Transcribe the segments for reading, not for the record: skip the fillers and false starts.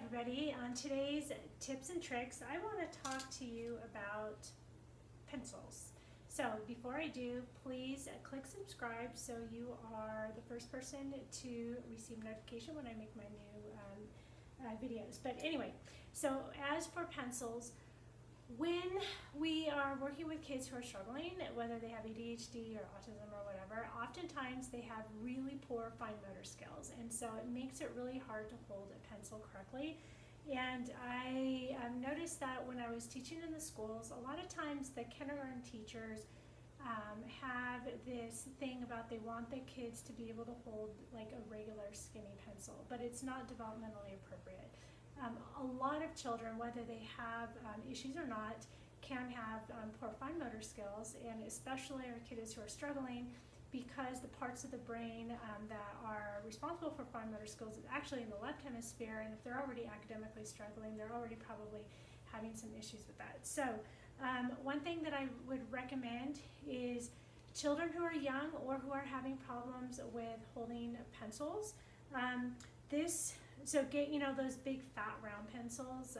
everybody. On today's tips and tricks, I want to talk to you about pencils. So before I do, please click subscribe so you are the first person to receive notification when I make my new videos. But anyway, so as for pencils, when we are working with kids who are struggling, whether they have ADHD or autism or whatever, oftentimes they have really poor fine motor skills, and so it makes it really hard to hold a pencil correctly. And I noticed that when I was teaching in the schools, a lot of times the kindergarten teachers have this thing about they want the kids to be able to hold like a regular skinny pencil, but it's not developmentally appropriate. A lot of children, whether they have issues or not, can have poor fine motor skills, and especially our kids who are struggling, because the parts of the brain that are responsible for fine motor skills is actually in the left hemisphere, and if they're already academically struggling, they're already probably having some issues with that. So one thing that I would recommend is children who are young or who are having problems with holding pencils, so get, those big fat round pencils,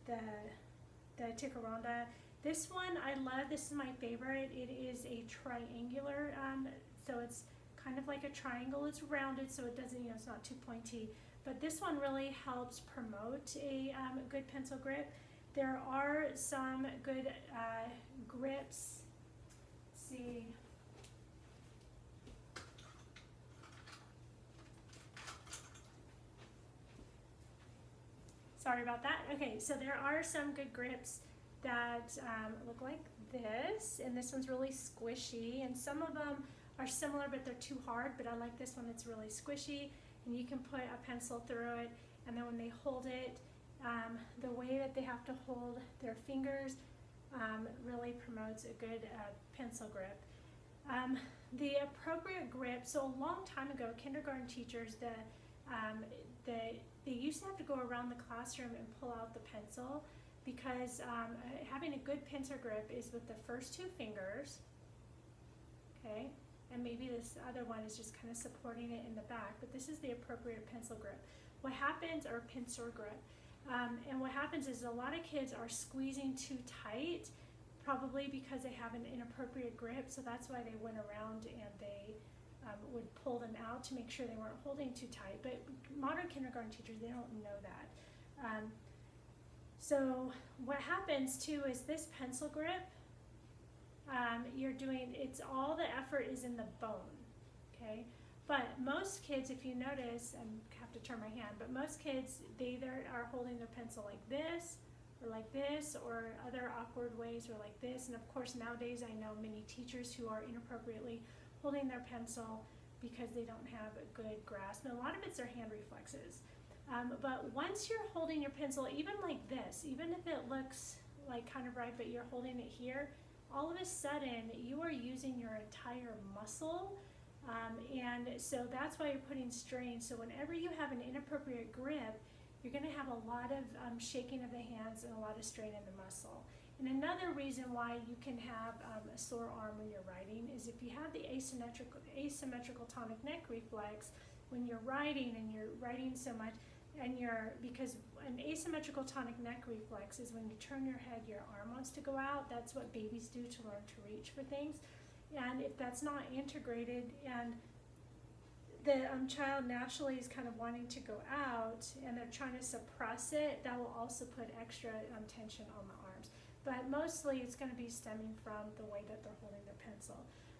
the Ticaronda. This one I love. This is my favorite. It is a triangular, so it's kind of like a triangle. It's rounded, so it doesn't, it's not too pointy. But this one really helps promote a good pencil grip. There are some good grips. Let's see. Sorry about that. Okay, so there are some good grips that look like this, and this one's really squishy, and some of them are similar but they're too hard, but I like this one. It's really squishy, and you can put a pencil through it, and then when they hold it, the way that they have to hold their fingers really promotes a good pencil grip. The appropriate grip, so a long time ago, kindergarten teachers, they used to have to go around the classroom and pull out the pencil, because having a good pencil grip is with the first two fingers, okay, and maybe this other one is just kind of supporting it in the back, but this is the appropriate pencil grip. What happens, or pincer grip, and what happens is a lot of kids are squeezing too tight, probably because they have an inappropriate grip, so that's why they went around and they would pull them out to make sure they weren't holding too tight. But modern kindergarten teachers, they don't know that. So what happens too is this pencil grip, it's all the effort is in the bone, okay? But most kids, if you notice, I have to turn my hand, but most kids, they either are holding their pencil like this, or other awkward ways, or like this. And of course, nowadays I know many teachers who are inappropriately holding their pencil because they don't have a good grasp, and a lot of it's their hand reflexes. But once you're holding your pencil, even like this, even if it looks like kind of right, but you're holding it here, all of a sudden you are using your entire muscle, and so that's why you're putting strain. So whenever you have an inappropriate grip, you're going to have a lot of shaking of the hands and a lot of strain in the muscle. And another reason why you can have a sore arm when you're writing is if you have the asymmetrical tonic neck reflex when you're writing, and you're writing so much, because an asymmetrical tonic neck reflex is when you turn your head, your arm wants to go out. That's what babies do to learn to reach for things. And if that's not integrated, and the child naturally is kind of wanting to go out, and they're trying to suppress it, that will also put extra tension on the arms. But mostly it's going to be stemming from the way that they're holding their pencil.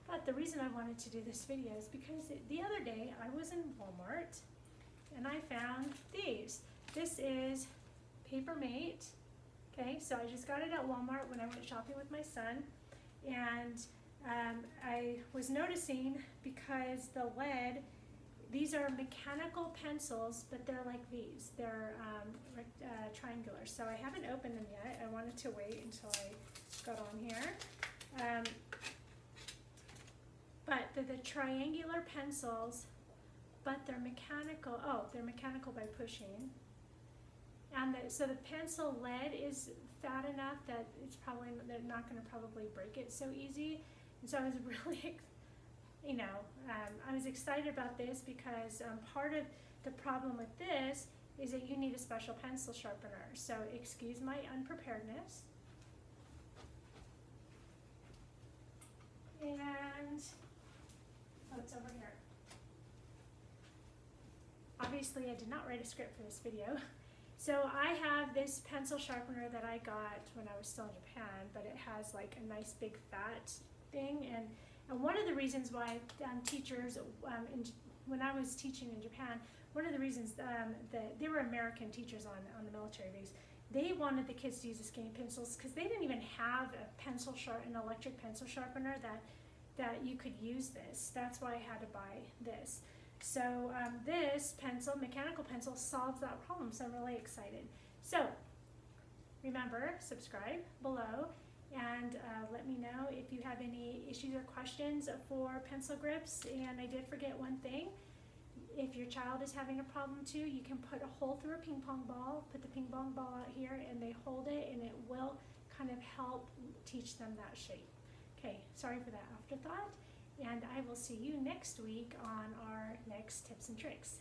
But the reason I wanted to do this video is because the other day I was in Walmart and I found these. This is Papermate. Okay, so I just got it at Walmart when I went shopping with my son, and I was noticing, because the lead, these are mechanical pencils, but they're like these. They're triangular. So I haven't opened them yet. I wanted to wait until I got on here. But they're the triangular pencils, but they're mechanical. Oh, they're mechanical by pushing. And so the pencil lead is fat enough that they're not going to probably break it so easy. And so I was really I was excited about this, because part of the problem with this is that you need a special pencil sharpener. So excuse my unpreparedness. And, oh, it's over here. Obviously, I did not write a script for this video. So I have this pencil sharpener that I got when I was still in Japan, but it has like a nice big fat thing. And one of the reasons why teachers, when I was teaching in Japan, one of the reasons that they were American teachers on the military base, they wanted the kids to use the skinny pencils because they didn't even have an electric pencil sharpener that you could use this. That's why I had to buy this. So this mechanical pencil, solves that problem. So I'm really excited. So remember, subscribe below and let me know if you have any issues or questions for pencil grips. And I did forget one thing. If your child is having a problem too, you can put a hole through a ping pong ball, put the ping pong ball out here, and they hold it, and it will kind of help teach them that shape. Okay, sorry for that afterthought, and I will see you next week on our next tips and tricks.